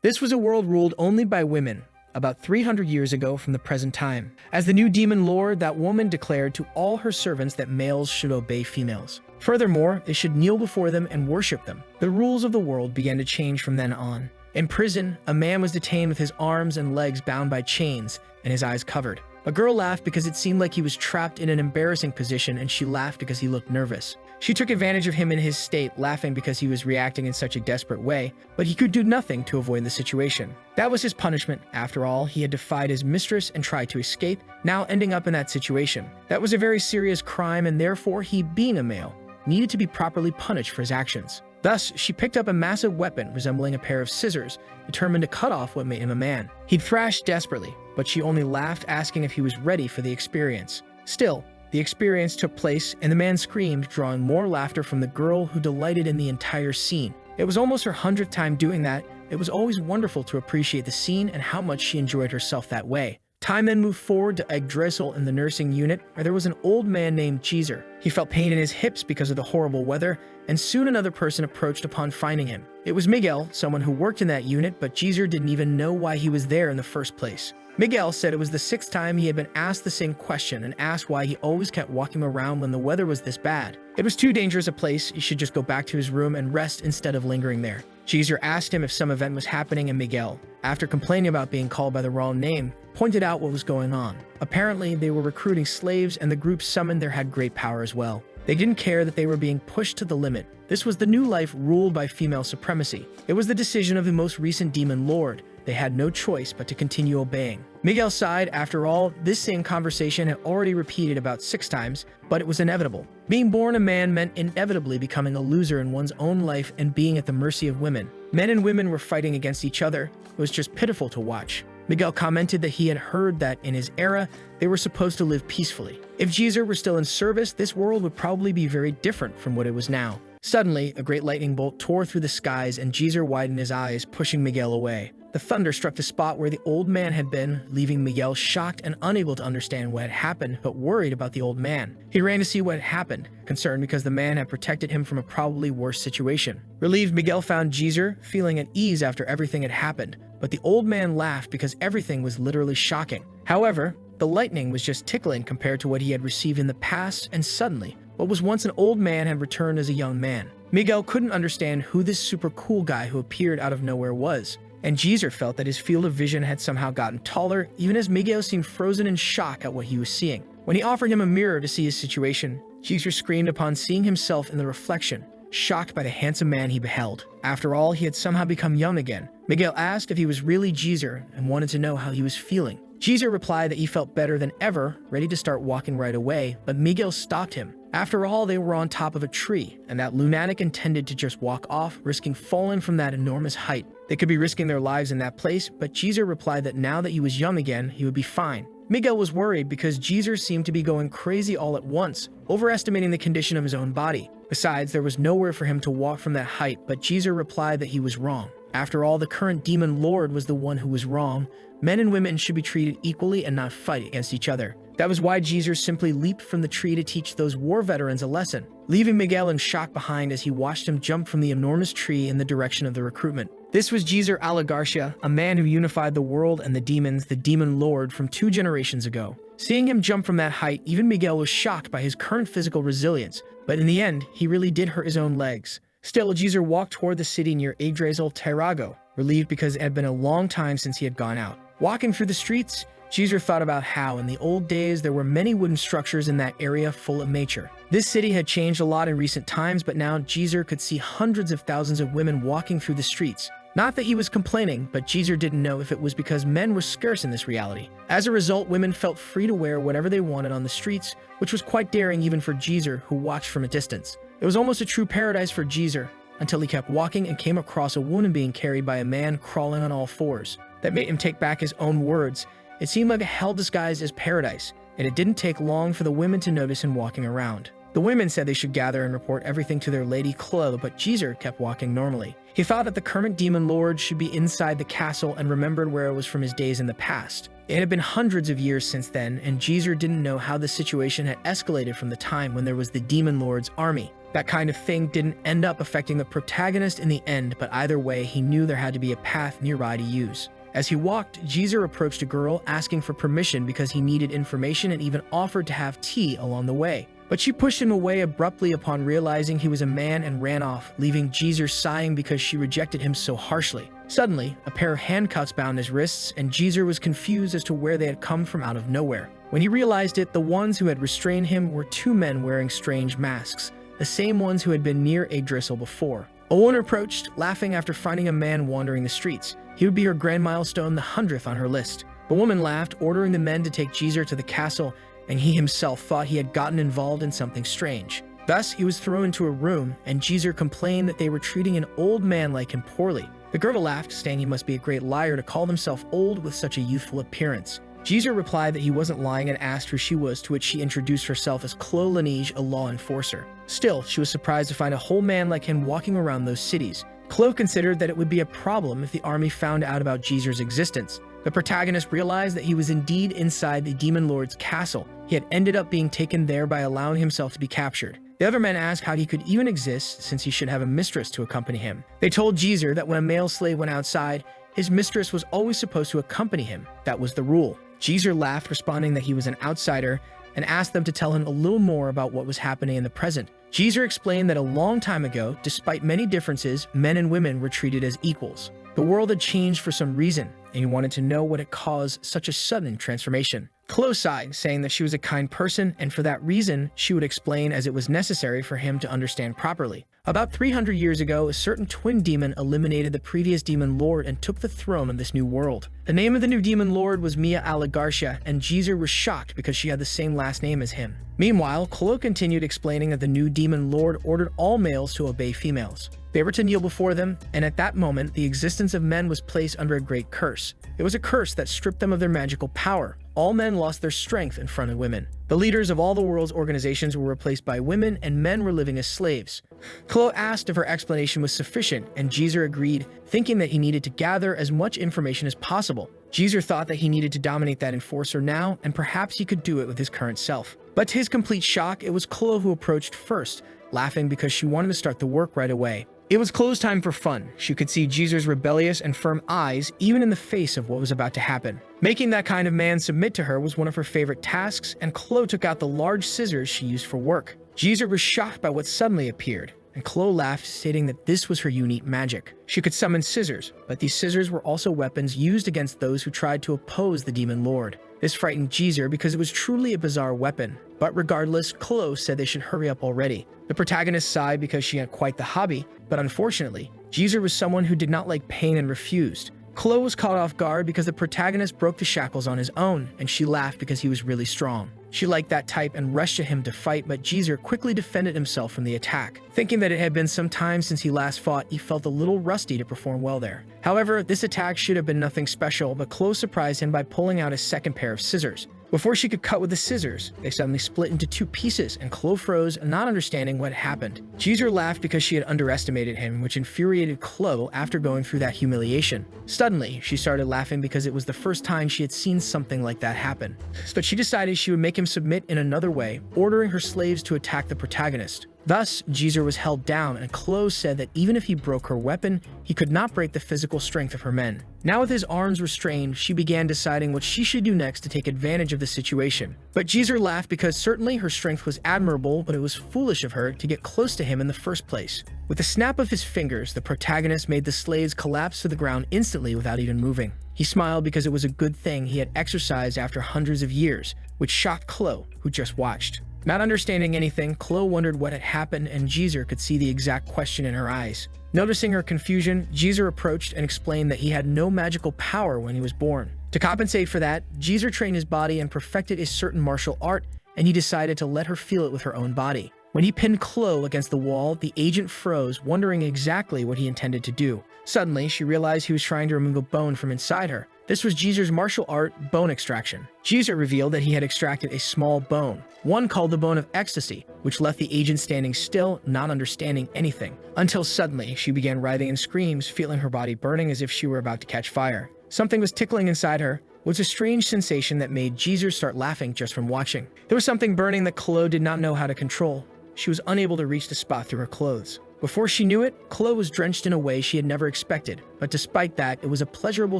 This was a world ruled only by women, about 300 years ago from the present time. As the new demon lord, that woman declared to all her servants that males should obey females. Furthermore, they should kneel before them and worship them. The rules of the world began to change from then on. In prison, a man was detained with his arms and legs bound by chains and his eyes covered. A girl laughed because it seemed like he was trapped in an embarrassing position, and she laughed because he looked nervous. She took advantage of him in his state, laughing because he was reacting in such a desperate way, but he could do nothing to avoid the situation. That was his punishment. After all, he had defied his mistress and tried to escape, now ending up in that situation. That was a very serious crime, and therefore he, being a male, needed to be properly punished for his actions. Thus, she picked up a massive weapon resembling a pair of scissors, determined to cut off what made him a man. He thrashed desperately, but she only laughed, asking if he was ready for the experience. Still, the experience took place, and the man screamed, drawing more laughter from the girl, who delighted in the entire scene. It was almost her 100th time doing that. It was always wonderful to appreciate the scene and how much she enjoyed herself that way. Time then moved forward to Yggdrasil in the nursing unit, where there was an old man named Jeser. He felt pain in his hips because of the horrible weather, and soon another person approached upon finding him. It was Miguel, someone who worked in that unit, but Jeser didn't even know why he was there in the first place. Miguel said it was the 6th time he had been asked the same question, and asked why he always kept walking around when the weather was this bad. It was too dangerous a place. He should just go back to his room and rest instead of lingering there. Jeser asked him if some event was happening, and Miguel, after complaining about being called by the wrong name, pointed out what was going on. Apparently, they were recruiting slaves, and the group summoned there had great power as well. They didn't care that they were being pushed to the limit. This was the new life ruled by female supremacy. It was the decision of the most recent demon lord. They had no choice but to continue obeying. Miguel sighed. After all, this same conversation had already repeated about 6 times, but it was inevitable. Being born a man meant inevitably becoming a loser in one's own life and being at the mercy of women. Men and women were fighting against each other. It was just pitiful to watch. Miguel commented that he had heard that in his era, they were supposed to live peacefully. If Jeser were still in service, this world would probably be very different from what it was now. Suddenly, a great lightning bolt tore through the skies, and Jeser widened his eyes, pushing Miguel away. The thunder struck the spot where the old man had been, leaving Miguel shocked and unable to understand what had happened, but worried about the old man. He ran to see what had happened, concerned because the man had protected him from a probably worse situation. Relieved, Miguel found Jeser, feeling at ease after everything had happened, but the old man laughed because everything was literally shocking. However, the lightning was just tickling compared to what he had received in the past, and suddenly, what was once an old man had returned as a young man. Miguel couldn't understand who this super cool guy who appeared out of nowhere was, and Jeser felt that his field of vision had somehow gotten taller, even as Miguel seemed frozen in shock at what he was seeing. When he offered him a mirror to see his situation, Jeser screamed upon seeing himself in the reflection, shocked by the handsome man he beheld. After all, he had somehow become young again. Miguel asked if he was really Jeser and wanted to know how he was feeling. Jeser replied that he felt better than ever, ready to start walking right away, but Miguel stopped him. After all, they were on top of a tree, and that lunatic intended to just walk off, risking falling from that enormous height. They could be risking their lives in that place, but Jeser replied that now that he was young again, he would be fine. Miguel was worried because Jeser seemed to be going crazy all at once, overestimating the condition of his own body. Besides, there was nowhere for him to walk from that height, but Jeser replied that he was wrong. After all, the current demon lord was the one who was wrong. Men and women should be treated equally and not fight against each other. That was why Jeser simply leaped from the tree to teach those war veterans a lesson, leaving Miguel in shock behind as he watched him jump from the enormous tree in the direction of the recruitment. This was Jeser Alagarcia, a man who unified the world and the demons, the demon lord from 2 generations ago. Seeing him jump from that height, even Miguel was shocked by his current physical resilience, but in the end, he really did hurt his own legs. Still, Jeser walked toward the city near Yggdrasil Tyrago, relieved because it had been a long time since he had gone out. Walking through the streets, Jeser thought about how, in the old days, there were many wooden structures in that area full of nature. This city had changed a lot in recent times, but now Jeser could see hundreds of thousands of women walking through the streets. Not that he was complaining, but Jeser didn't know if it was because men were scarce in this reality. As a result, women felt free to wear whatever they wanted on the streets, which was quite daring even for Jeser, who watched from a distance. It was almost a true paradise for Jeser, until he kept walking and came across a woman being carried by a man crawling on all fours. That made him take back his own words. It seemed like a hell disguised as paradise, and it didn't take long for the women to notice him walking around. The women said they should gather and report everything to their lady Chloe, but Jeser kept walking normally. He thought that the current demon lord should be inside the castle and remembered where it was from his days in the past. It had been hundreds of years since then, and Jeser didn't know how the situation had escalated from the time when there was the demon lord's army. That kind of thing didn't end up affecting the protagonist in the end, but either way, he knew there had to be a path nearby to use. As he walked, Jeser approached a girl asking for permission because he needed information and even offered to have tea along the way. But she pushed him away abruptly upon realizing he was a man and ran off, leaving Jeser sighing because she rejected him so harshly. Suddenly, a pair of handcuffs bound his wrists, and Jeser was confused as to where they had come from out of nowhere. When he realized it, the ones who had restrained him were two men wearing strange masks, the same ones who had been near Yggdrasil before. A woman approached, laughing after finding a man wandering the streets. He would be her grand milestone, the 100th on her list. The woman laughed, ordering the men to take Jeser to the castle, and he himself thought he had gotten involved in something strange. Thus, he was thrown into a room, and Jeser complained that they were treating an old man like him poorly. The girl laughed, saying he must be a great liar to call himself old with such a youthful appearance. Jeser replied that he wasn't lying and asked who she was, to which she introduced herself as Chloe Laneige, a law enforcer. Still, she was surprised to find a whole man like him walking around those cities. Chloe considered that it would be a problem if the army found out about Jeser's existence. The protagonist realized that he was indeed inside the Demon Lord's castle. He had ended up being taken there by allowing himself to be captured. The other men asked how he could even exist since he should have a mistress to accompany him. They told Jeser that when a male slave went outside, his mistress was always supposed to accompany him. That was the rule. Jeser laughed, responding that he was an outsider, and asked them to tell him a little more about what was happening in the present. Jeser explained that a long time ago, despite many differences, men and women were treated as equals. The world had changed for some reason, and he wanted to know what had caused such a sudden transformation. Chloe sighed, saying that she was a kind person, and for that reason, she would explain as it was necessary for him to understand properly. About 300 years ago, a certain twin demon eliminated the previous demon lord and took the throne of this new world. The name of the new demon lord was Mia Aligarcia, and Jeser was shocked because she had the same last name as him. Meanwhile, Chloe continued explaining that the new demon lord ordered all males to obey females. They were to kneel before them, and at that moment, the existence of men was placed under a great curse. It was a curse that stripped them of their magical power. All men lost their strength in front of women. The leaders of all the world's organizations were replaced by women, and men were living as slaves. Chloe asked if her explanation was sufficient, and Jeser agreed, thinking that he needed to gather as much information as possible. Jeser thought that he needed to dominate that enforcer now, and perhaps he could do it with his current self. But to his complete shock, it was Chloe who approached first, laughing because she wanted to start the work right away. It was Chloe's time for fun. She could see Jeser's rebellious and firm eyes even in the face of what was about to happen. Making that kind of man submit to her was one of her favorite tasks, and Chloe took out the large scissors she used for work. Jeser was shocked by what suddenly appeared, and Chloe laughed, stating that this was her unique magic. She could summon scissors, but these scissors were also weapons used against those who tried to oppose the demon lord. This frightened Jeser because it was truly a bizarre weapon, but regardless, Chloe said they should hurry up already. The protagonist sighed because she had quite the hobby, but unfortunately, Jeser was someone who did not like pain and refused. Chloe was caught off guard because the protagonist broke the shackles on his own, and she laughed because he was really strong. She liked that type and rushed to him to fight, but Jeser quickly defended himself from the attack. Thinking that it had been some time since he last fought, he felt a little rusty to perform well there. However, this attack should have been nothing special, but Chloe surprised him by pulling out his second pair of scissors. Before she could cut with the scissors, they suddenly split into two pieces, and Chloe froze, not understanding what happened. Jeser laughed because she had underestimated him, which infuriated Chloe after going through that humiliation. Suddenly, she started laughing because it was the first time she had seen something like that happen. But she decided she would make him submit in another way, ordering her slaves to attack the protagonist. Thus, Jeser was held down, and Chloe said that even if he broke her weapon, he could not break the physical strength of her men. Now with his arms restrained, she began deciding what she should do next to take advantage of the situation. But Jeser laughed because certainly her strength was admirable, but it was foolish of her to get close to him in the first place. With a snap of his fingers, the protagonist made the slaves collapse to the ground instantly without even moving. He smiled because it was a good thing he had exercised after hundreds of years, which shocked Chloe, who just watched. Not understanding anything, Chloe wondered what had happened, and Jeser could see the exact question in her eyes. Noticing her confusion, Jeser approached and explained that he had no magical power when he was born. To compensate for that, Jeser trained his body and perfected a certain martial art, and he decided to let her feel it with her own body. When he pinned Chloe against the wall, the agent froze, wondering exactly what he intended to do. Suddenly, she realized he was trying to remove a bone from inside her. This was Jeser's martial art, bone extraction. Jeser revealed that he had extracted a small bone, one called the bone of ecstasy, which left the agent standing still, not understanding anything. Until suddenly, she began writhing in screams, feeling her body burning as if she were about to catch fire. Something was tickling inside her. It was a strange sensation that made Jeser start laughing just from watching. There was something burning that Chloe did not know how to control. she was unable to reach the spot through her clothes. Before she knew it, Chloe was drenched in a way she had never expected, but despite that, it was a pleasurable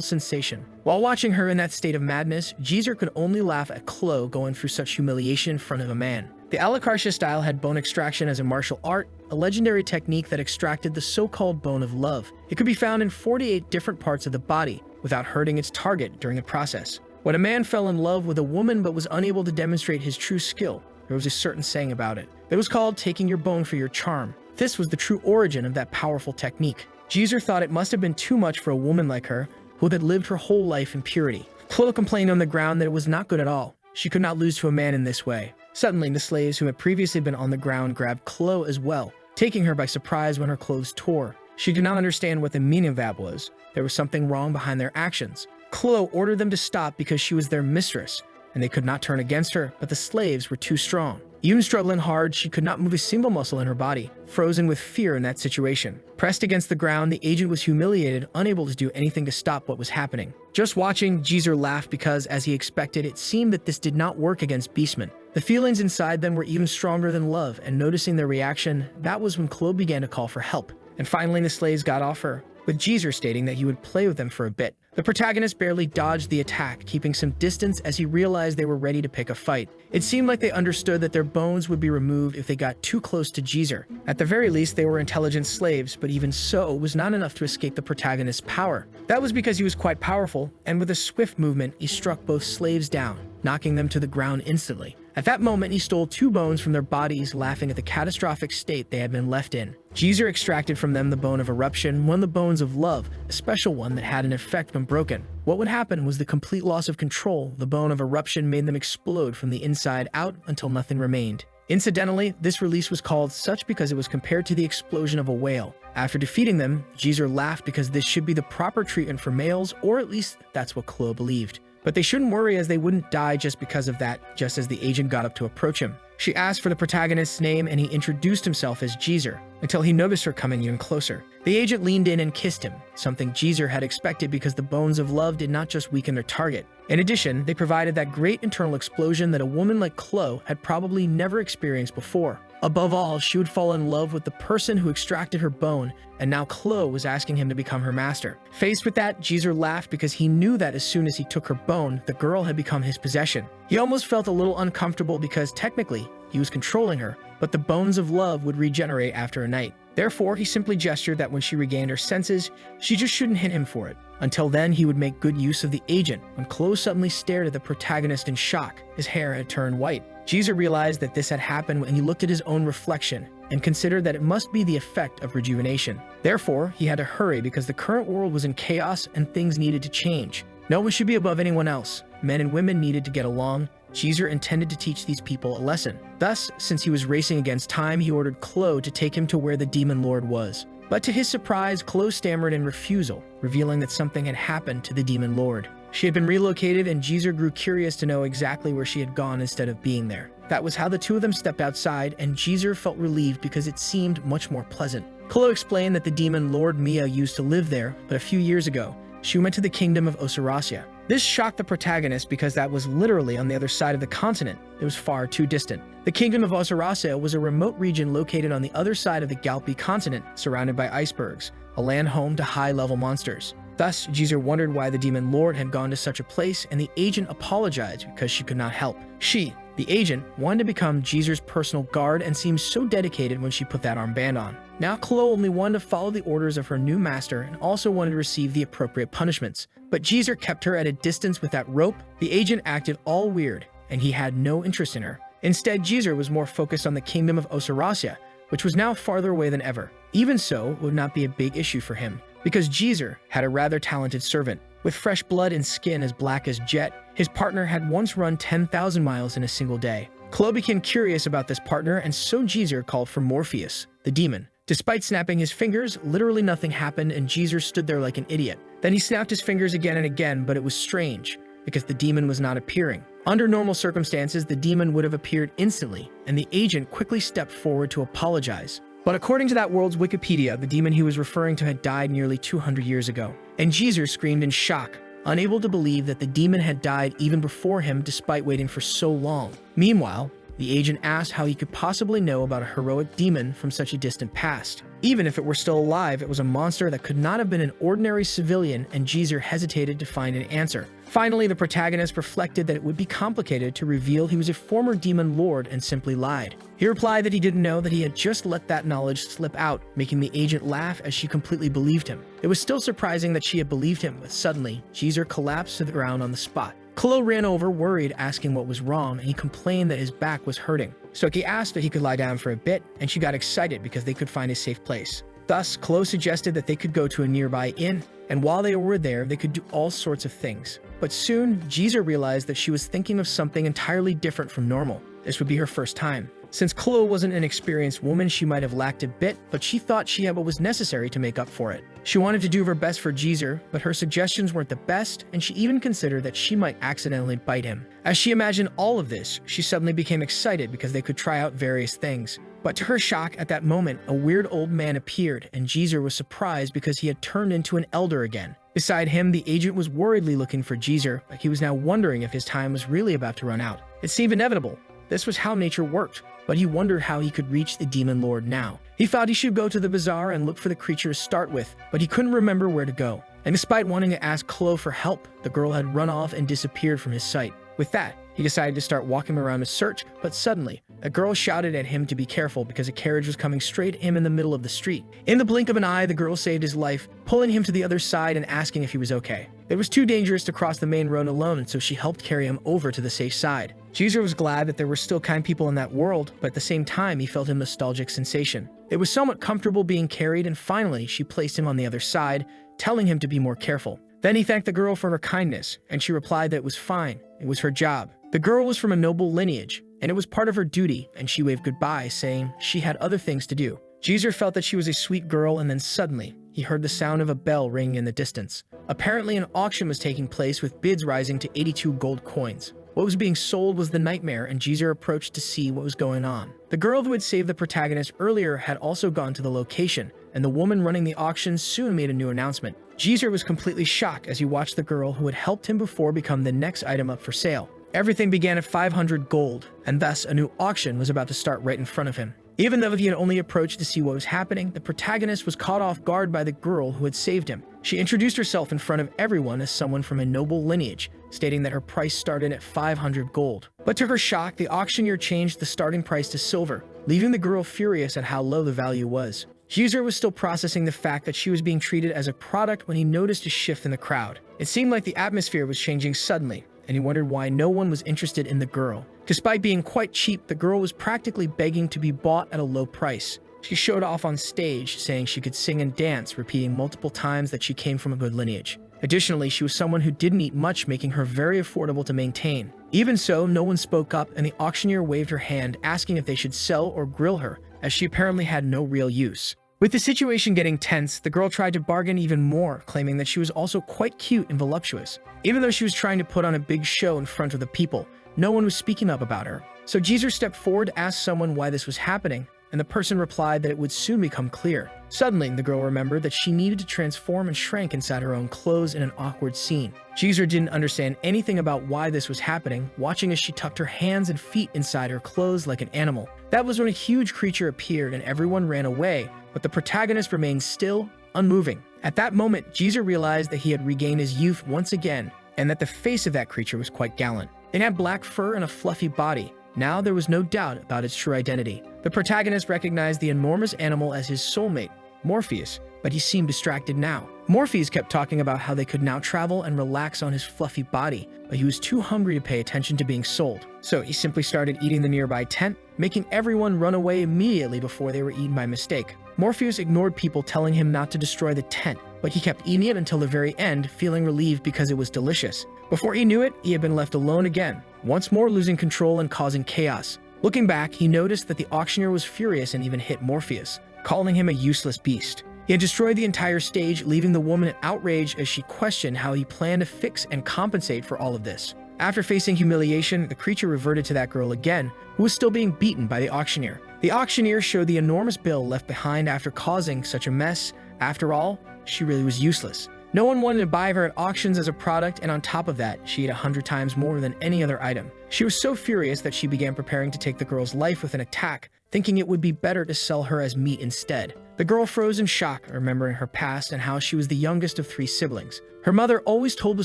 sensation. While watching her in that state of madness, Jeser could only laugh at Chloe going through such humiliation in front of a man. The Alakartia style had bone extraction as a martial art, a legendary technique that extracted the so-called bone of love. It could be found in 48 different parts of the body without hurting its target during the process. When a man fell in love with a woman but was unable to demonstrate his true skill, there was a certain saying about it. It was called taking your bone for your charm. This was the true origin of that powerful technique. Jeser thought it must have been too much for a woman like her, who had lived her whole life in purity. Chloe complained on the ground that it was not good at all. She could not lose to a man in this way. Suddenly, the slaves who had previously been on the ground grabbed Chloe as well, taking her by surprise when her clothes tore. She did not understand what the meaning of that was. There was something wrong behind their actions. Chloe ordered them to stop because she was their mistress, and they could not turn against her, but the slaves were too strong. Even struggling hard, she could not move a single muscle in her body, frozen with fear in that situation. Pressed against the ground, the agent was humiliated, unable to do anything to stop what was happening. Just watching, Jeser laughed because, as he expected, it seemed that this did not work against beastmen. The feelings inside them were even stronger than love, and noticing their reaction, that was when Chloe began to call for help. And finally, the slaves got off her, with Jeser stating that he would play with them for a bit. The protagonist barely dodged the attack, keeping some distance as he realized they were ready to pick a fight. It seemed like they understood that their bones would be removed if they got too close to Jeser. At the very least, they were intelligent slaves, but even so, it was not enough to escape the protagonist's power. That was because he was quite powerful, and with a swift movement, he struck both slaves down, knocking them to the ground instantly. At that moment, he stole 2 bones from their bodies, laughing at the catastrophic state they had been left in. Jeser extracted from them the bone of eruption, one of the bones of love, a special one that had an effect when broken. What would happen was the complete loss of control. The bone of eruption made them explode from the inside out until nothing remained. Incidentally, this release was called such because it was compared to the explosion of a whale. After defeating them, Jeser laughed because this should be the proper treatment for males, or at least that's what Chloe believed. But they shouldn't worry, as they wouldn't die just because of that. Just as the agent got up to approach him, she asked for the protagonist's name and he introduced himself as Jeser, until he noticed her coming even closer. The agent leaned in and kissed him, something Jeser had expected because the bones of love did not just weaken their target. In addition, they provided that great internal explosion that a woman like Chloe had probably never experienced before. Above all, she would fall in love with the person who extracted her bone, and now Chloe was asking him to become her master. Faced with that, Jeser laughed because he knew that as soon as he took her bone, the girl had become his possession. He almost felt a little uncomfortable because technically, he was controlling her, but the bones of love would regenerate after a night. Therefore, he simply gestured that when she regained her senses, she just shouldn't hit him for it. Until then, he would make good use of the agent. When Chloe suddenly stared at the protagonist in shock, his hair had turned white. Jeser realized that this had happened when he looked at his own reflection and considered that it must be the effect of rejuvenation. Therefore, he had to hurry because the current world was in chaos and things needed to change. No one should be above anyone else. Men and women needed to get along. Jeser intended to teach these people a lesson. Thus, since he was racing against time, he ordered Chloe to take him to where the demon lord was. But to his surprise, Chloe stammered in refusal, revealing that something had happened to the demon lord. She had been relocated, and Jeser grew curious to know exactly where she had gone instead of being there. That was how the two of them stepped outside, and Jeser felt relieved because it seemed much more pleasant. Chloe explained that the demon Lord Mia used to live there, but a few years ago, she went to the kingdom of Asura. This shocked the protagonist because that was literally on the other side of the continent. It was far too distant. The kingdom of Asura was a remote region located on the other side of the Galpi continent, surrounded by icebergs, a land home to high-level monsters. Thus, Jeser wondered why the demon lord had gone to such a place, and the agent apologized because she could not help. She, the agent, wanted to become Jeser's personal guard and seemed so dedicated when she put that armband on. Now Chloe only wanted to follow the orders of her new master and also wanted to receive the appropriate punishments. But Jeser kept her at a distance with that rope. The agent acted all weird, and he had no interest in her. Instead, Jeser was more focused on the kingdom of Asura, which was now farther away than ever. Even so, it would not be a big issue for him, because Jeser had a rather talented servant. With fresh blood and skin as black as jet, his partner had once run 10,000 miles in a single day. Chloe became curious about this partner, and so Jeser called for Morpheus, the demon. Despite snapping his fingers, literally nothing happened, and Jeser stood there like an idiot. Then he snapped his fingers again and again, but it was strange, because the demon was not appearing. Under normal circumstances, the demon would have appeared instantly, and the agent quickly stepped forward to apologize. But according to that world's Wikipedia, the demon he was referring to had died nearly 200 years ago. And Jeser screamed in shock, unable to believe that the demon had died even before him despite waiting for so long. Meanwhile, The agent asked how he could possibly know about a heroic demon from such a distant past. Even if it were still alive, it was a monster that could not have been an ordinary civilian, and Jeser hesitated to find an answer. Finally, the protagonist reflected that it would be complicated to reveal he was a former demon lord and simply lied. He replied that he didn't know that he had just let that knowledge slip out, making the agent laugh as she completely believed him. It was still surprising that she had believed him, but suddenly, Jeser collapsed to the ground on the spot. Klo ran over, worried, asking what was wrong, and he complained that his back was hurting. Soki asked if he could lie down for a bit, and she got excited because they could find a safe place. Thus, Klo suggested that they could go to a nearby inn, and while they were there, they could do all sorts of things. But soon, Jeser realized that she was thinking of something entirely different from normal. This would be her first time. Since Klo wasn't an experienced woman, she might have lacked a bit, but she thought she had what was necessary to make up for it. She wanted to do her best for Jeser, but her suggestions weren't the best, and she even considered that she might accidentally bite him. As she imagined all of this, she suddenly became excited because they could try out various things. But to her shock, at that moment, a weird old man appeared, and Jeser was surprised because he had turned into an elder again. Beside him, the agent was worriedly looking for Jeser, but he was now wondering if his time was really about to run out. It seemed inevitable. This was how nature worked, but he wondered how he could reach the demon lord now. He thought he should go to the bazaar and look for the creature to start with, but he couldn't remember where to go. And despite wanting to ask Klo for help, the girl had run off and disappeared from his sight. With that, he decided to start walking around to search, but suddenly, a girl shouted at him to be careful because a carriage was coming straight at him in the middle of the street. In the blink of an eye, the girl saved his life, pulling him to the other side and asking if he was okay. It was too dangerous to cross the main road alone, so she helped carry him over to the safe side. Jeser was glad that there were still kind people in that world, but at the same time, he felt a nostalgic sensation. It was somewhat comfortable being carried, and finally, she placed him on the other side, telling him to be more careful. Then he thanked the girl for her kindness, and she replied that it was fine. It was her job. The girl was from a noble lineage, and it was part of her duty, and she waved goodbye, saying she had other things to do. Jeser felt that she was a sweet girl, and then suddenly, he heard the sound of a bell ringing in the distance. Apparently, an auction was taking place with bids rising to 82 gold coins. What was being sold was the nightmare, and Jeser approached to see what was going on. The girl who had saved the protagonist earlier had also gone to the location, and the woman running the auction soon made a new announcement. Jeser was completely shocked as he watched the girl who had helped him before become the next item up for sale. Everything began at 500 gold, and thus a new auction was about to start right in front of him. Even though he had only approached to see what was happening, the protagonist was caught off guard by the girl who had saved him. She introduced herself in front of everyone as someone from a noble lineage, stating that her price started at 500 gold. But to her shock, the auctioneer changed the starting price to silver, leaving the girl furious at how low the value was. Jeser was still processing the fact that she was being treated as a product when he noticed a shift in the crowd. It seemed like the atmosphere was changing suddenly, and he wondered why no one was interested in the girl. Despite being quite cheap, the girl was practically begging to be bought at a low price. She showed off on stage, saying she could sing and dance, repeating multiple times that she came from a good lineage. Additionally, she was someone who didn't eat much, making her very affordable to maintain. Even so, no one spoke up, and the auctioneer waved her hand, asking if they should sell or grill her, as she apparently had no real use. With the situation getting tense, the girl tried to bargain even more, claiming that she was also quite cute and voluptuous. Even though she was trying to put on a big show in front of the people, no one was speaking up about her. So Jeser stepped forward to ask someone why this was happening, and the person replied that it would soon become clear. Suddenly, the girl remembered that she needed to transform and shrank inside her own clothes in an awkward scene. Jeser didn't understand anything about why this was happening, watching as she tucked her hands and feet inside her clothes like an animal. That was when a huge creature appeared and everyone ran away, but the protagonist remained still, unmoving. At that moment, Jeser realized that he had regained his youth once again, and that the face of that creature was quite gallant. It had black fur and a fluffy body. Now there was no doubt about its true identity. The protagonist recognized the enormous animal as his soulmate, Morpheus, but he seemed distracted now. Morpheus kept talking about how they could now travel and relax on his fluffy body, but he was too hungry to pay attention to being sold. So he simply started eating the nearby tent, making everyone run away immediately before they were eaten by mistake. Morpheus ignored people telling him not to destroy the tent, but he kept eating it until the very end, feeling relieved because it was delicious. Before he knew it, he had been left alone again, once more losing control and causing chaos. Looking back, he noticed that the auctioneer was furious and even hit Morpheus, calling him a useless beast. He had destroyed the entire stage, leaving the woman in outrage as she questioned how he planned to fix and compensate for all of this. After facing humiliation, the creature reverted to that girl again, who was still being beaten by the auctioneer. The auctioneer showed the enormous bill left behind after causing such a mess. After all, she really was useless. No one wanted to buy her at auctions as a product, and on top of that, she ate 100 times more than any other item. She was so furious that she began preparing to take the girl's life with an attack, thinking it would be better to sell her as meat instead. The girl froze in shock, remembering her past and how she was the youngest of 3 siblings. Her mother always told the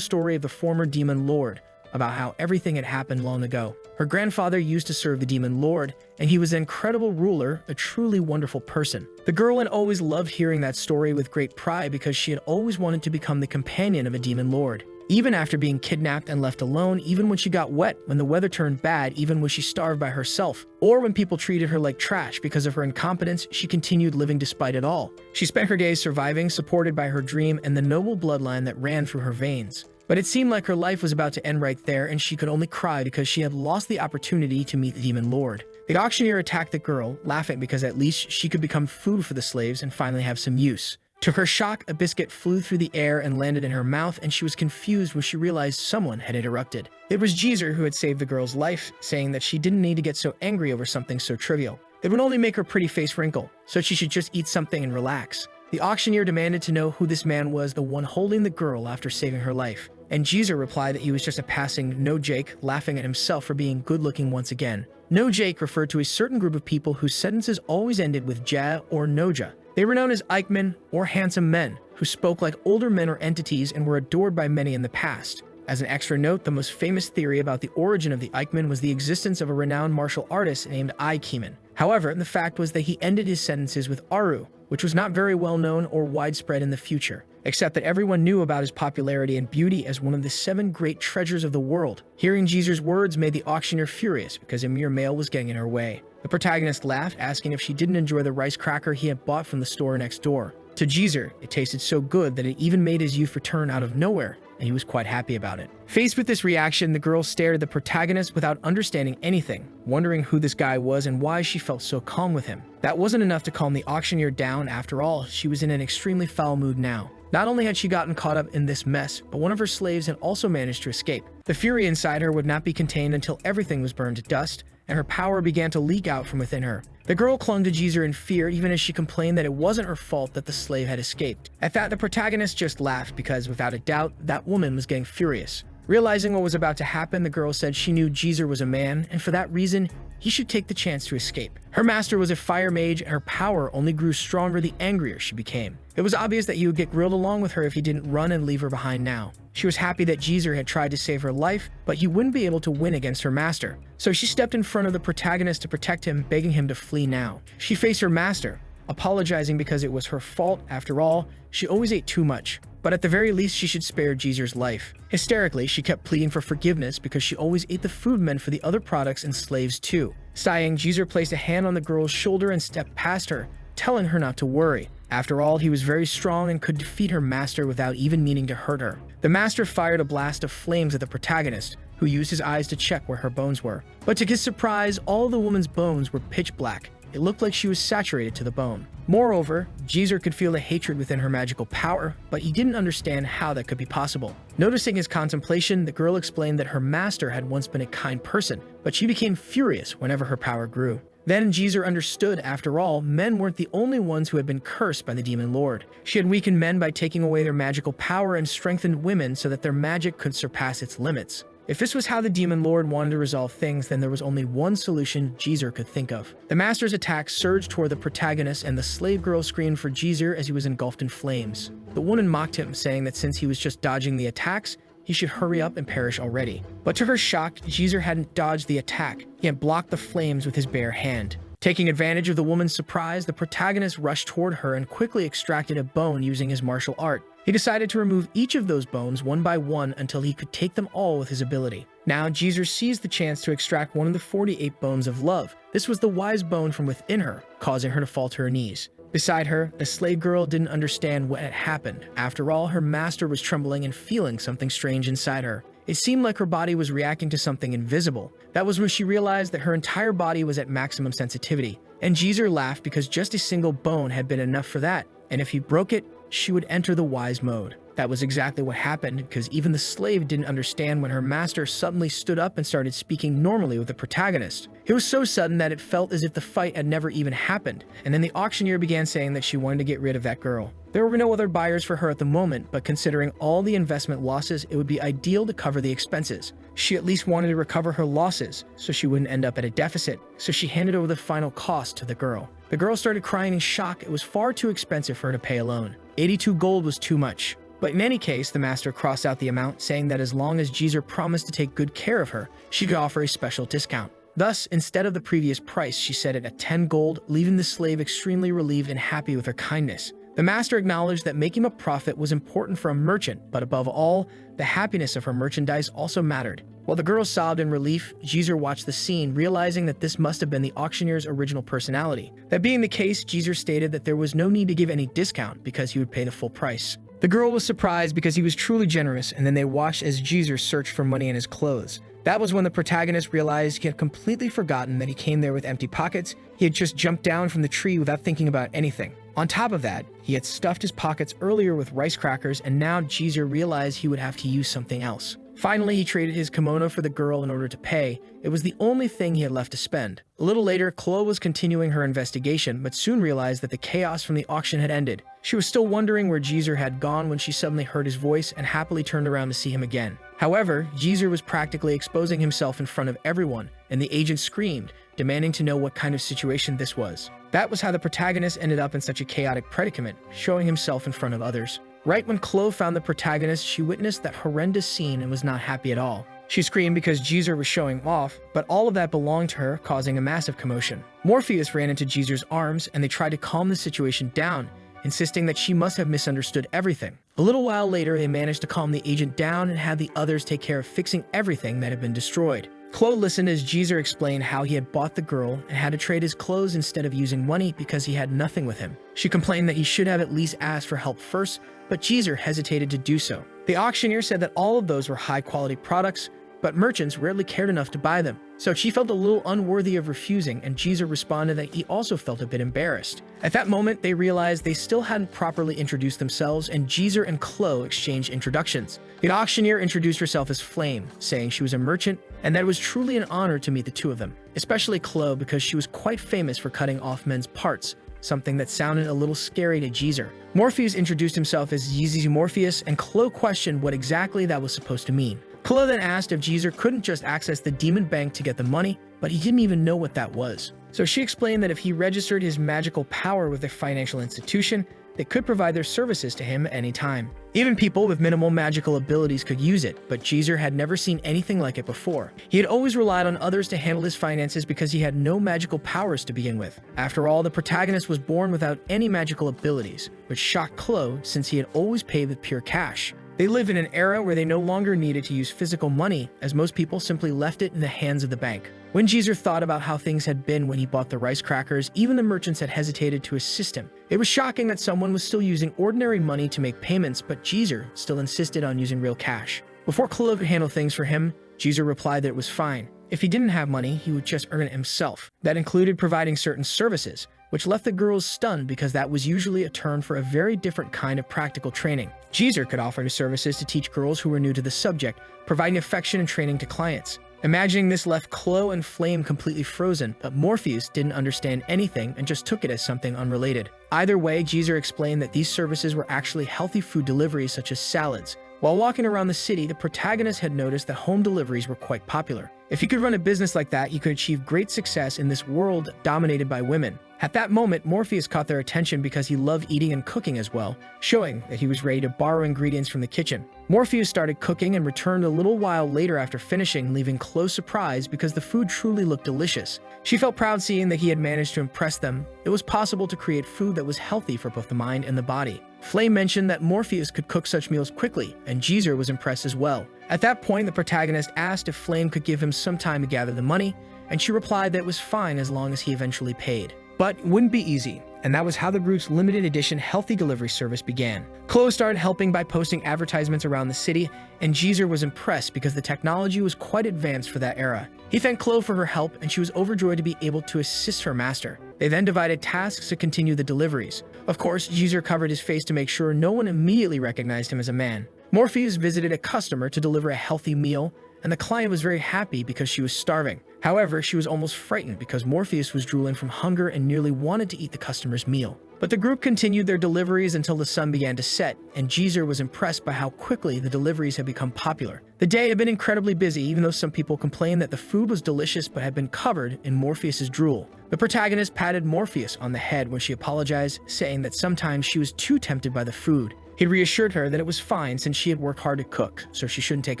story of the former demon lord, about how everything had happened long ago. Her grandfather used to serve the demon lord, and he was an incredible ruler, a truly wonderful person. The girl had always loved hearing that story with great pride because she had always wanted to become the companion of a demon lord. Even after being kidnapped and left alone, even when she got wet, when the weather turned bad, even when she starved by herself, or when people treated her like trash because of her incompetence, she continued living despite it all. She spent her days surviving, supported by her dream and the noble bloodline that ran through her veins. But it seemed like her life was about to end right there, and she could only cry because she had lost the opportunity to meet the demon lord. The auctioneer attacked the girl, laughing because at least she could become food for the slaves and finally have some use. To her shock, a biscuit flew through the air and landed in her mouth, and she was confused when she realized someone had interrupted. It was Jeser who had saved the girl's life, saying that she didn't need to get so angry over something so trivial. It would only make her pretty face wrinkle, so she should just eat something and relax. The auctioneer demanded to know who this man was, the one holding the girl after saving her life. And Jeser replied that he was just a passing No Jake, laughing at himself for being good-looking once again. No Jake referred to a certain group of people whose sentences always ended with ja or noja. They were known as Eichmann, or handsome men, who spoke like older men or entities and were adored by many in the past. As an extra note, the most famous theory about the origin of the Eichmann was the existence of a renowned martial artist named Aniclimax. However, the fact was that he ended his sentences with Aru, which was not very well known or widespread in the future, except that everyone knew about his popularity and beauty as one of the 7 great treasures of the world. Hearing Jeser's words made the auctioneer furious because a mere male was getting in her way. The protagonist laughed, asking if she didn't enjoy the rice cracker he had bought from the store next door. To Jeser, it tasted so good that it even made his youth return out of nowhere, and he was quite happy about it. Faced with this reaction, the girl stared at the protagonist without understanding anything, wondering who this guy was and why she felt so calm with him. That wasn't enough to calm the auctioneer down. After all, she was in an extremely foul mood now. Not only had she gotten caught up in this mess, but one of her slaves had also managed to escape. The fury inside her would not be contained until everything was burned to dust, and her power began to leak out from within her. The girl clung to Jeser in fear, even as she complained that it wasn't her fault that the slave had escaped. At that, the protagonist just laughed because, without a doubt, that woman was getting furious. Realizing what was about to happen, the girl said she knew Jeser was a man, and for that reason, he should take the chance to escape. Her master was a fire mage, and her power only grew stronger the angrier she became. It was obvious that he would get grilled along with her if he didn't run and leave her behind now. She was happy that Jeser had tried to save her life, but he wouldn't be able to win against her master. So she stepped in front of the protagonist to protect him, begging him to flee now. She faced her master, apologizing because it was her fault. After all, she always ate too much. But at the very least, she should spare Jeser's life. Hysterically, she kept pleading for forgiveness because she always ate the food meant for the other products and slaves too. Sighing, Jeser placed a hand on the girl's shoulder and stepped past her, telling her not to worry. After all, he was very strong and could defeat her master without even meaning to hurt her. The master fired a blast of flames at the protagonist, who used his eyes to check where her bones were. But to his surprise, all the woman's bones were pitch black. It looked like she was saturated to the bone. Moreover, Jeser could feel the hatred within her magical power, but he didn't understand how that could be possible. Noticing his contemplation, the girl explained that her master had once been a kind person, but she became furious whenever her power grew. Then Jeser understood, after all, men weren't the only ones who had been cursed by the demon lord. She had weakened men by taking away their magical power and strengthened women so that their magic could surpass its limits. If this was how the demon lord wanted to resolve things, then there was only one solution Jeser could think of. The master's attack surged toward the protagonist, and the slave girl screamed for Jeser as he was engulfed in flames. The woman mocked him, saying that since he was just dodging the attacks, he should hurry up and perish already. But to her shock, Jeser hadn't dodged the attack. He had blocked the flames with his bare hand. Taking advantage of the woman's surprise, the protagonist rushed toward her and quickly extracted a bone using his martial art. He decided to remove each of those bones one by one until he could take them all with his ability. Now, Jeser seized the chance to extract one of the 48 bones of love. This was the wise bone from within her, causing her to fall to her knees. Beside her, the slave girl didn't understand what had happened. After all, her master was trembling and feeling something strange inside her. It seemed like her body was reacting to something invisible. That was when she realized that her entire body was at maximum sensitivity. And Jeser laughed because just a single bone had been enough for that, and if he broke it, she would enter the wise mode. That was exactly what happened, because even the slave didn't understand when her master suddenly stood up and started speaking normally with the protagonist. It was so sudden that it felt as if the fight had never even happened, and then the auctioneer began saying that she wanted to get rid of that girl. There were no other buyers for her at the moment, but considering all the investment losses, it would be ideal to cover the expenses. She at least wanted to recover her losses, so she wouldn't end up at a deficit, so she handed over the final cost to the girl. The girl started crying in shock. It was far too expensive for her to pay alone. 82 gold was too much. But in any case, the master crossed out the amount, saying that as long as Jeser promised to take good care of her, she could offer a special discount. Thus, instead of the previous price, she set it at 10 gold, leaving the slave extremely relieved and happy with her kindness. The master acknowledged that making a profit was important for a merchant, but above all, the happiness of her merchandise also mattered. While the girl sobbed in relief, Jeser watched the scene, realizing that this must have been the auctioneer's original personality. That being the case, Jeser stated that there was no need to give any discount because he would pay the full price. The girl was surprised because he was truly generous, and then they watched as Jeser searched for money in his clothes. That was when the protagonist realized he had completely forgotten that he came there with empty pockets. He had just jumped down from the tree without thinking about anything. On top of that, he had stuffed his pockets earlier with rice crackers, and now Jeser realized he would have to use something else. Finally, he traded his kimono for the girl in order to pay. It was the only thing he had left to spend. A little later, Chloe was continuing her investigation, but soon realized that the chaos from the auction had ended. She was still wondering where Jeser had gone when she suddenly heard his voice and happily turned around to see him again. However, Jeser was practically exposing himself in front of everyone, and the agent screamed, demanding to know what kind of situation this was. That was how the protagonist ended up in such a chaotic predicament, showing himself in front of others. Right when Chloe found the protagonist, she witnessed that horrendous scene and was not happy at all. She screamed because Jeser was showing off, but all of that belonged to her, causing a massive commotion. Morpheus ran into Jeser's arms, and they tried to calm the situation down, insisting that she must have misunderstood everything. A little while later, they managed to calm the agent down and had the others take care of fixing everything that had been destroyed. Chloe listened as Jeser explained how he had bought the girl and had to trade his clothes instead of using money because he had nothing with him. She complained that he should have at least asked for help first, but Jeser hesitated to do so. The auctioneer said that all of those were high-quality products, but merchants rarely cared enough to buy them. So she felt a little unworthy of refusing, and Jeser responded that he also felt a bit embarrassed. At that moment, they realized they still hadn't properly introduced themselves, and Jeser and Chloe exchanged introductions. The auctioneer introduced herself as Flame, saying she was a merchant, and that it was truly an honor to meet the two of them, especially Chloe because she was quite famous for cutting off men's parts, something that sounded a little scary to Jeser. Morpheus introduced himself as Yeezy Morpheus, and Chloe questioned what exactly that was supposed to mean. Chloe then asked if Jeser couldn't just access the demon bank to get the money, but he didn't even know what that was. So she explained that if he registered his magical power with a financial institution, they could provide their services to him at any time. Even people with minimal magical abilities could use it, but Jeser had never seen anything like it before. He had always relied on others to handle his finances because he had no magical powers to begin with. After all, the protagonist was born without any magical abilities, which shocked Chloe since he had always paid with pure cash. They lived in an era where they no longer needed to use physical money, as most people simply left it in the hands of the bank. When Jeser thought about how things had been when he bought the rice crackers, even the merchants had hesitated to assist him. It was shocking that someone was still using ordinary money to make payments, but Jeser still insisted on using real cash. Before Chloe could handle things for him, Jeser replied that it was fine. If he didn't have money, he would just earn it himself. That included providing certain services, which left the girls stunned because that was usually a term for a very different kind of practical training. Jeser could offer his services to teach girls who were new to the subject, providing affection and training to clients. Imagining this left Chloe and Flame completely frozen, but Morpheus didn't understand anything and just took it as something unrelated. Either way, Jeser explained that these services were actually healthy food deliveries such as salads. While walking around the city, the protagonist had noticed that home deliveries were quite popular. If he could run a business like that, he could achieve great success in this world dominated by women. At that moment, Morpheus caught their attention because he loved eating and cooking as well, showing that he was ready to borrow ingredients from the kitchen. Morpheus started cooking and returned a little while later after finishing, leaving Chloe surprised because the food truly looked delicious. She felt proud seeing that he had managed to impress them. It was possible to create food that was healthy for both the mind and the body. Flame mentioned that Morpheus could cook such meals quickly, and Jeser was impressed as well. At that point, the protagonist asked if Flame could give him some time to gather the money, and she replied that it was fine as long as he eventually paid. But it wouldn't be easy, and that was how the group's limited edition healthy delivery service began. Chloe started helping by posting advertisements around the city, and Jeser was impressed because the technology was quite advanced for that era. He thanked Chloe for her help, and she was overjoyed to be able to assist her master. They then divided tasks to continue the deliveries. Of course, Jeser covered his face to make sure no one immediately recognized him as a man. Morpheus visited a customer to deliver a healthy meal, and the client was very happy because she was starving. However, she was almost frightened because Morpheus was drooling from hunger and nearly wanted to eat the customer's meal. But the group continued their deliveries until the sun began to set, and Jeser was impressed by how quickly the deliveries had become popular. The day had been incredibly busy, even though some people complained that the food was delicious but had been covered in Morpheus's drool. The protagonist patted Morpheus on the head when she apologized, saying that sometimes she was too tempted by the food. He reassured her that it was fine since she had worked hard to cook, so she shouldn't take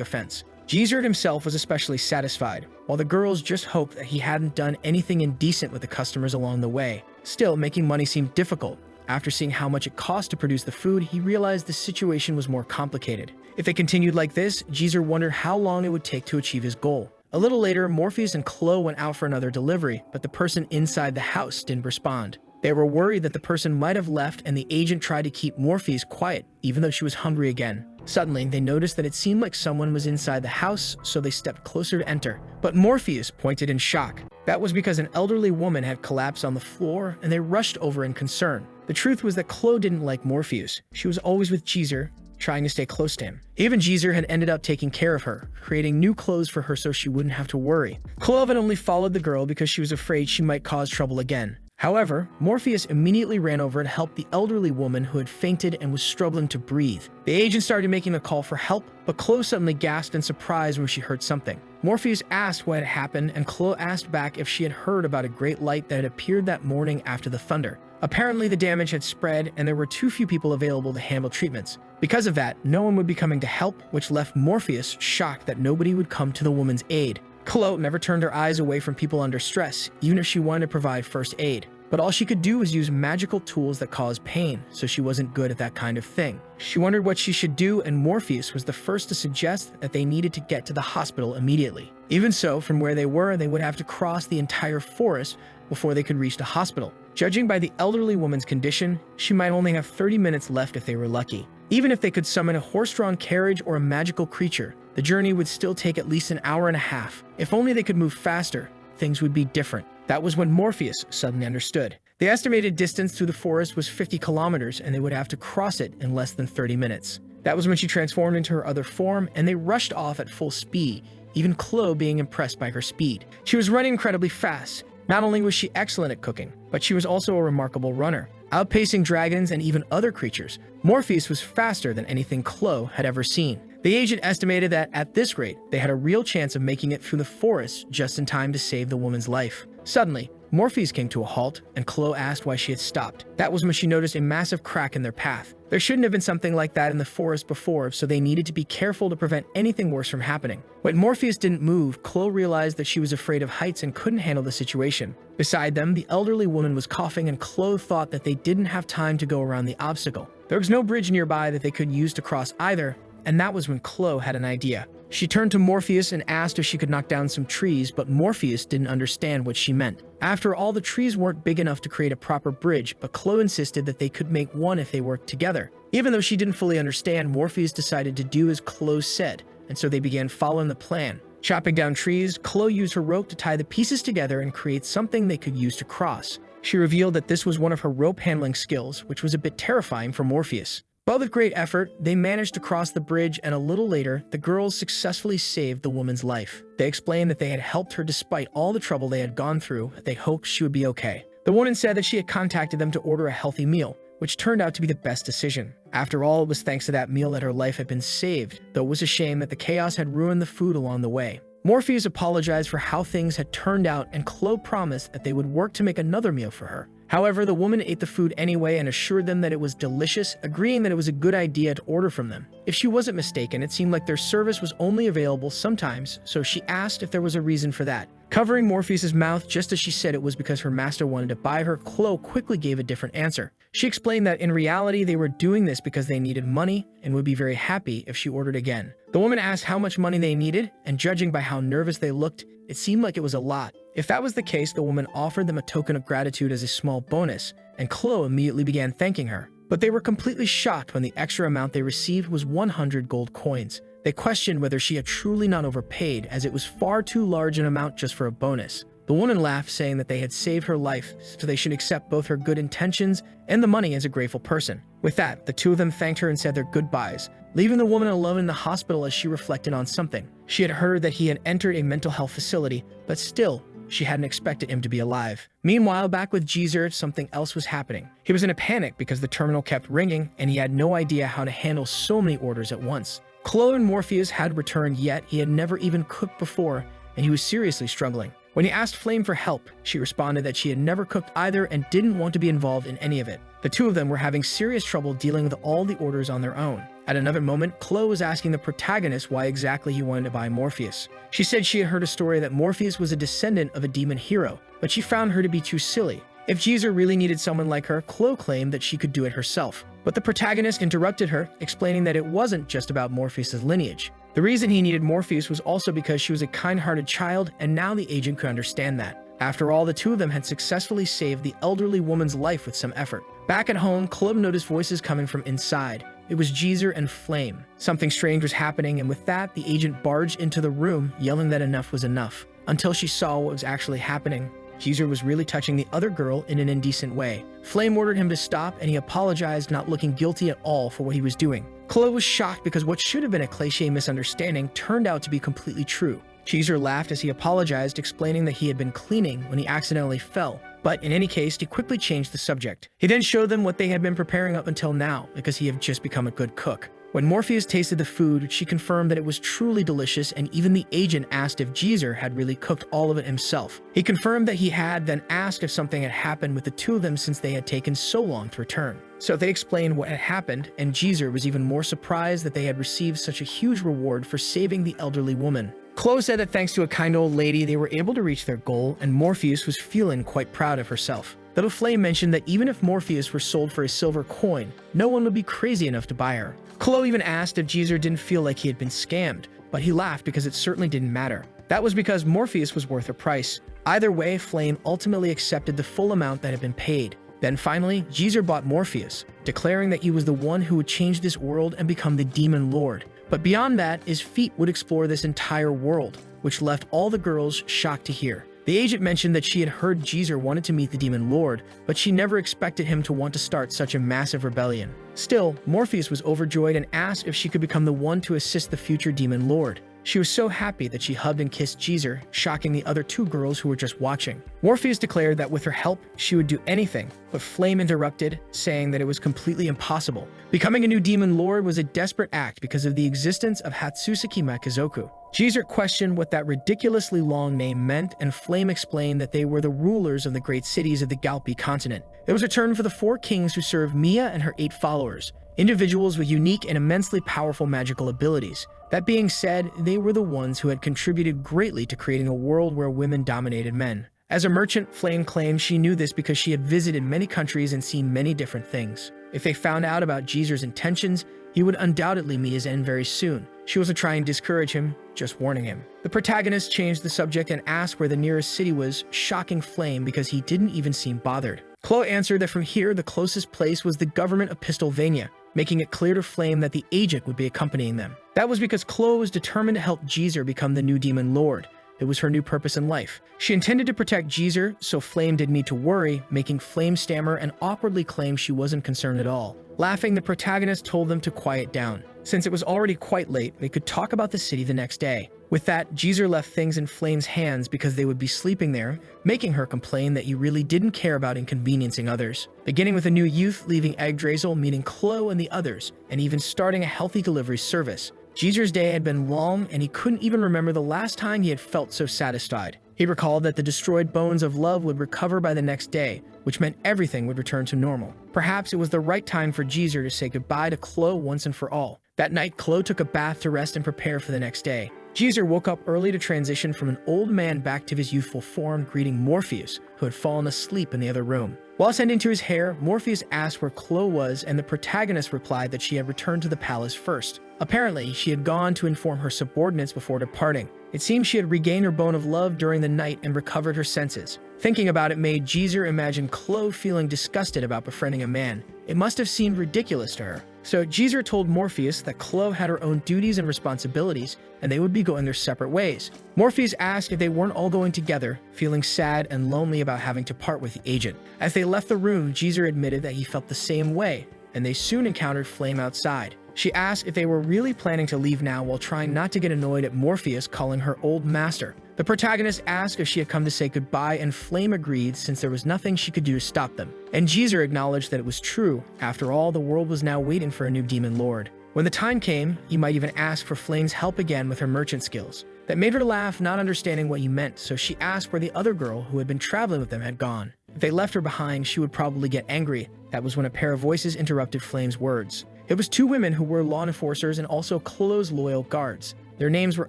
offense. Jeser himself was especially satisfied, while the girls just hoped that he hadn't done anything indecent with the customers along the way. Still, making money seemed difficult. After seeing how much it cost to produce the food, he realized the situation was more complicated. If they continued like this, Jeser wondered how long it would take to achieve his goal. A little later, Morpheus and Chloe went out for another delivery, but the person inside the house didn't respond. They were worried that the person might have left, and the agent tried to keep Morpheus quiet, even though she was hungry again. Suddenly, they noticed that it seemed like someone was inside the house, so they stepped closer to enter. But Morpheus pointed in shock. That was because an elderly woman had collapsed on the floor, and they rushed over in concern. The truth was that Chloe didn't like Morpheus. She was always with Jeser, trying to stay close to him. Even Jeser had ended up taking care of her, creating new clothes for her so she wouldn't have to worry. Chloe had only followed the girl because she was afraid she might cause trouble again. However, Morpheus immediately ran over to help the elderly woman who had fainted and was struggling to breathe. The agent started making a call for help, but Chloe suddenly gasped in surprise when she heard something. Morpheus asked what had happened, and Chloe asked back if she had heard about a great light that had appeared that morning after the thunder. Apparently, the damage had spread, and there were too few people available to handle treatments. Because of that, no one would be coming to help, which left Morpheus shocked that nobody would come to the woman's aid. Chloe never turned her eyes away from people under stress, even if she wanted to provide first aid. But all she could do was use magical tools that caused pain, so she wasn't good at that kind of thing. She wondered what she should do, and Morpheus was the first to suggest that they needed to get to the hospital immediately. Even so, from where they were, they would have to cross the entire forest before they could reach the hospital. Judging by the elderly woman's condition, she might only have 30 minutes left if they were lucky. Even if they could summon a horse-drawn carriage or a magical creature, the journey would still take at least an hour and a half. If only they could move faster, things would be different. That was when Morpheus suddenly understood. The estimated distance through the forest was 50 kilometers, and they would have to cross it in less than 30 minutes. That was when she transformed into her other form, and they rushed off at full speed, even Chloe being impressed by her speed. She was running incredibly fast. Not only was she excellent at cooking, but she was also a remarkable runner, outpacing dragons and even other creatures. Morpheus was faster than anything Chloe had ever seen. The agent estimated that at this rate, they had a real chance of making it through the forest just in time to save the woman's life. Suddenly, Morpheus came to a halt, and Chloe asked why she had stopped. That was when she noticed a massive crack in their path. There shouldn't have been something like that in the forest before, so they needed to be careful to prevent anything worse from happening. When Morpheus didn't move, Chloe realized that she was afraid of heights and couldn't handle the situation. Beside them, the elderly woman was coughing, and Chloe thought that they didn't have time to go around the obstacle. There was no bridge nearby that they could use to cross either, and that was when Chloe had an idea. She turned to Morpheus and asked if she could knock down some trees, but Morpheus didn't understand what she meant. After all, the trees weren't big enough to create a proper bridge, but Chloe insisted that they could make one if they worked together. Even though she didn't fully understand, Morpheus decided to do as Chloe said, and so they began following the plan. Chopping down trees, Chloe used her rope to tie the pieces together and create something they could use to cross. She revealed that this was one of her rope handling skills, which was a bit terrifying for Morpheus. But with great effort, they managed to cross the bridge, and a little later, the girls successfully saved the woman's life. They explained that they had helped her despite all the trouble they had gone through. They hoped she would be okay. The woman said that she had contacted them to order a healthy meal, which turned out to be the best decision. After all, it was thanks to that meal that her life had been saved, though it was a shame that the chaos had ruined the food along the way. Morpheus apologized for how things had turned out, and Chloe promised that they would work to make another meal for her. However, the woman ate the food anyway and assured them that it was delicious, agreeing that it was a good idea to order from them. If she wasn't mistaken, it seemed like their service was only available sometimes, so she asked if there was a reason for that. Covering Morpheus's mouth just as she said it was because her master wanted to buy her, Chloe quickly gave a different answer. She explained that in reality they were doing this because they needed money and would be very happy if she ordered again. The woman asked how much money they needed, and judging by how nervous they looked, it seemed like it was a lot. If that was the case, the woman offered them a token of gratitude as a small bonus, and Chloe immediately began thanking her. But they were completely shocked when the extra amount they received was 100 gold coins. They questioned whether she had truly not overpaid, as it was far too large an amount just for a bonus. The woman laughed, saying that they had saved her life, so they should accept both her good intentions and the money as a grateful person. With that, the two of them thanked her and said their goodbyes, leaving the woman alone in the hospital as she reflected on something. She had heard that he had entered a mental health facility, but still, she hadn't expected him to be alive. Meanwhile, back with Jeser, something else was happening. He was in a panic because the terminal kept ringing and he had no idea how to handle so many orders at once. Chloe and Morpheus had returned, yet he had never even cooked before, and he was seriously struggling. When he asked Flame for help, she responded that she had never cooked either and didn't want to be involved in any of it. The two of them were having serious trouble dealing with all the orders on their own. At another moment, Chloe was asking the protagonist why exactly he wanted to buy Morpheus. She said she had heard a story that Morpheus was a descendant of a demon hero, but she found her to be too silly. If Jeser really needed someone like her, Chloe claimed that she could do it herself. But the protagonist interrupted her, explaining that it wasn't just about Morpheus' lineage. The reason he needed Morpheus was also because she was a kind-hearted child, and now the agent could understand that. After all, the two of them had successfully saved the elderly woman's life with some effort. Back at home, Chloe noticed voices coming from inside. It was Jeser and Flame. Something strange was happening, and with that, the agent barged into the room, yelling that enough was enough. Until she saw what was actually happening. Jeser was really touching the other girl in an indecent way. Flame ordered him to stop, and he apologized, not looking guilty at all for what he was doing. Chloe was shocked because what should have been a cliché misunderstanding turned out to be completely true. Jeser laughed as he apologized, explaining that he had been cleaning when he accidentally fell. But in any case, he quickly changed the subject. He then showed them what they had been preparing up until now, because he had just become a good cook. When Morpheus tasted the food, she confirmed that it was truly delicious, and even the agent asked if Jeser had really cooked all of it himself. He confirmed that he had, then asked if something had happened with the two of them since they had taken so long to return. So they explained what had happened, and Jeser was even more surprised that they had received such a huge reward for saving the elderly woman. Chloe said that thanks to a kind old lady, they were able to reach their goal, and Morpheus was feeling quite proud of herself. Little Flame mentioned that even if Morpheus were sold for a silver coin, no one would be crazy enough to buy her. Chloe even asked if Jeser didn't feel like he had been scammed, but he laughed because it certainly didn't matter. That was because Morpheus was worth a price. Either way, Flame ultimately accepted the full amount that had been paid. Then finally, Jeser bought Morpheus, declaring that he was the one who would change this world and become the Demon Lord. But beyond that, his feet would explore this entire world, which left all the girls shocked to hear. The agent mentioned that she had heard Jeser wanted to meet the Demon Lord, but she never expected him to want to start such a massive rebellion. Still, Morpheus was overjoyed and asked if she could become the one to assist the future Demon Lord. She was so happy that she hugged and kissed Jeser, shocking the other two girls who were just watching. Morpheus declared that with her help, she would do anything, but Flame interrupted, saying that it was completely impossible. Becoming a new Demon Lord was a desperate act because of the existence of Hatsuseki Makizoku. Jeser questioned what that ridiculously long name meant, and Flame explained that they were the rulers of the great cities of the Galpi continent. It was a turn for the 4 kings who served Mia and her 8 followers, individuals with unique and immensely powerful magical abilities. That being said, they were the ones who had contributed greatly to creating a world where women dominated men. As a merchant, Flame claimed she knew this because she had visited many countries and seen many different things. If they found out about Jeser's intentions, he would undoubtedly meet his end very soon. She wasn't trying to discourage him, just warning him. The protagonist changed the subject and asked where the nearest city was, shocking Flame because he didn't even seem bothered. Chloe answered that from here, the closest place was the government of Pistelvania, making it clear to Flame that the agent would be accompanying them. That was because Chloe was determined to help Jeser become the new Demon Lord. It was her new purpose in life. She intended to protect Jeser, so Flame didn't need to worry, making Flame stammer and awkwardly claim she wasn't concerned at all. Laughing, the protagonist told them to quiet down. Since it was already quite late, they could talk about the city the next day. With that, Jeser left things in Flame's hands because they would be sleeping there, making her complain that he really didn't care about inconveniencing others. Beginning with a new youth, leaving Yggdrasil, meeting Chloe and the others, and even starting a healthy delivery service. Jeser's day had been long, and he couldn't even remember the last time he had felt so satisfied. He recalled that the destroyed bones of love would recover by the next day, which meant everything would return to normal. Perhaps it was the right time for Jeser to say goodbye to Chloe once and for all. That night, Chloe took a bath to rest and prepare for the next day. Jeser woke up early to transition from an old man back to his youthful form, greeting Morpheus, who had fallen asleep in the other room. While tending to his hair, Morpheus asked where Chloe was, and the protagonist replied that she had returned to the palace first. Apparently, she had gone to inform her subordinates before departing. It seems she had regained her bone of love during the night and recovered her senses. Thinking about it made Jeser imagine Chloe feeling disgusted about befriending a man. It must have seemed ridiculous to her. So Jeser told Morpheus that Chloe had her own duties and responsibilities, and they would be going their separate ways. Morpheus asked if they weren't all going together, feeling sad and lonely about having to part with the agent. As they left the room, Jeser admitted that he felt the same way, and they soon encountered Flame outside. She asked if they were really planning to leave now while trying not to get annoyed at Morpheus calling her old master. The protagonist asked if she had come to say goodbye, and Flame agreed since there was nothing she could do to stop them. And Jeser acknowledged that it was true. After all, the world was now waiting for a new demon lord. When the time came, he might even ask for Flame's help again with her merchant skills. That made her laugh, not understanding what he meant, so she asked where the other girl who had been traveling with them had gone. If they left her behind, she would probably get angry. That was when a pair of voices interrupted Flame's words. It was two women who were law enforcers and also Chloe's loyal guards. Their names were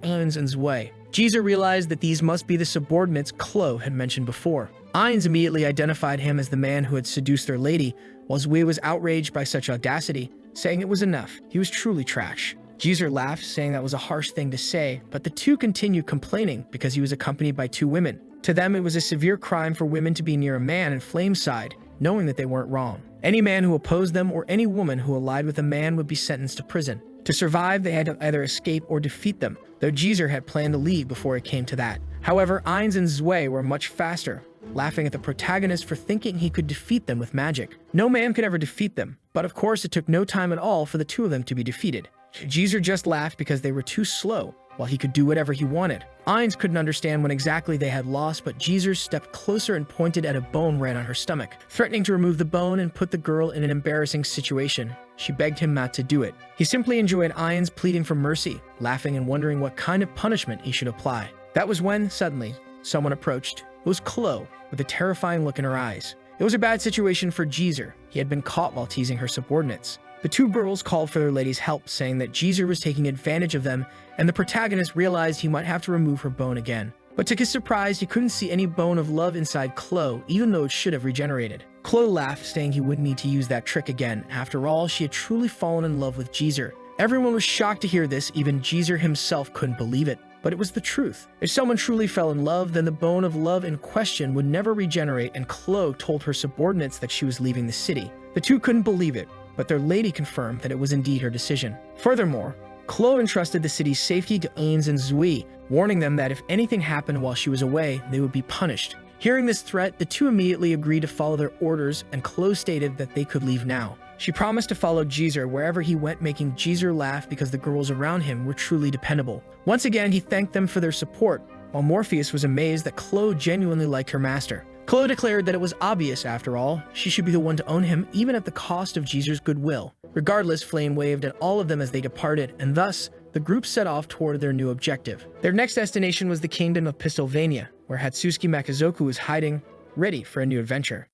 Ainz and Zwei. Jeser realized that these must be the subordinates Chloe had mentioned before. Ainz immediately identified him as the man who had seduced their lady, while Zwei was outraged by such audacity, saying it was enough. He was truly trash. Jeser laughed, saying that was a harsh thing to say, but the two continued complaining because he was accompanied by two women. To them, it was a severe crime for women to be near a man in Flame's side, knowing that they weren't wrong. Any man who opposed them or any woman who allied with a man would be sentenced to prison. To survive, they had to either escape or defeat them, though Jeser had planned to leave before it came to that. However, Ainz and Zwei were much faster, laughing at the protagonist for thinking he could defeat them with magic. No man could ever defeat them, but of course it took no time at all for the two of them to be defeated. Jeser just laughed because they were too slow, while he could do whatever he wanted. Ainz couldn't understand when exactly they had lost, but Jeser stepped closer and pointed at a bone right on her stomach, threatening to remove the bone and put the girl in an embarrassing situation. She begged him not to do it. He simply enjoyed Ainz pleading for mercy, laughing and wondering what kind of punishment he should apply. That was when, suddenly, someone approached. It was Chloe, with a terrifying look in her eyes. It was a bad situation for Jeser. He had been caught while teasing her subordinates. The two girls called for their lady's help, saying that Jeser was taking advantage of them, and the protagonist realized he might have to remove her bone again. But to his surprise, he couldn't see any bone of love inside Chloe, even though it should have regenerated. Chloe laughed, saying he wouldn't need to use that trick again. After all, she had truly fallen in love with Jeser. Everyone was shocked to hear this, even Jeser himself couldn't believe it. But it was the truth. If someone truly fell in love, then the bone of love in question would never regenerate, and Chloe told her subordinates that she was leaving the city. The two couldn't believe it, but their lady confirmed that it was indeed her decision. Furthermore, Chloe entrusted the city's safety to Ainz and Zwei, warning them that if anything happened while she was away, they would be punished. Hearing this threat, the two immediately agreed to follow their orders, and Chloe stated that they could leave now. She promised to follow Jeser wherever he went, making Jeser laugh because the girls around him were truly dependable. Once again, he thanked them for their support, while Morpheus was amazed that Chloe genuinely liked her master. Chloe declared that it was obvious, after all, she should be the one to own him, even at the cost of Jeser's goodwill. Regardless, Flame waved at all of them as they departed, and thus, the group set off toward their new objective. Their next destination was the kingdom of Pistolvania, where Hatsuki Makizoku was hiding, ready for a new adventure.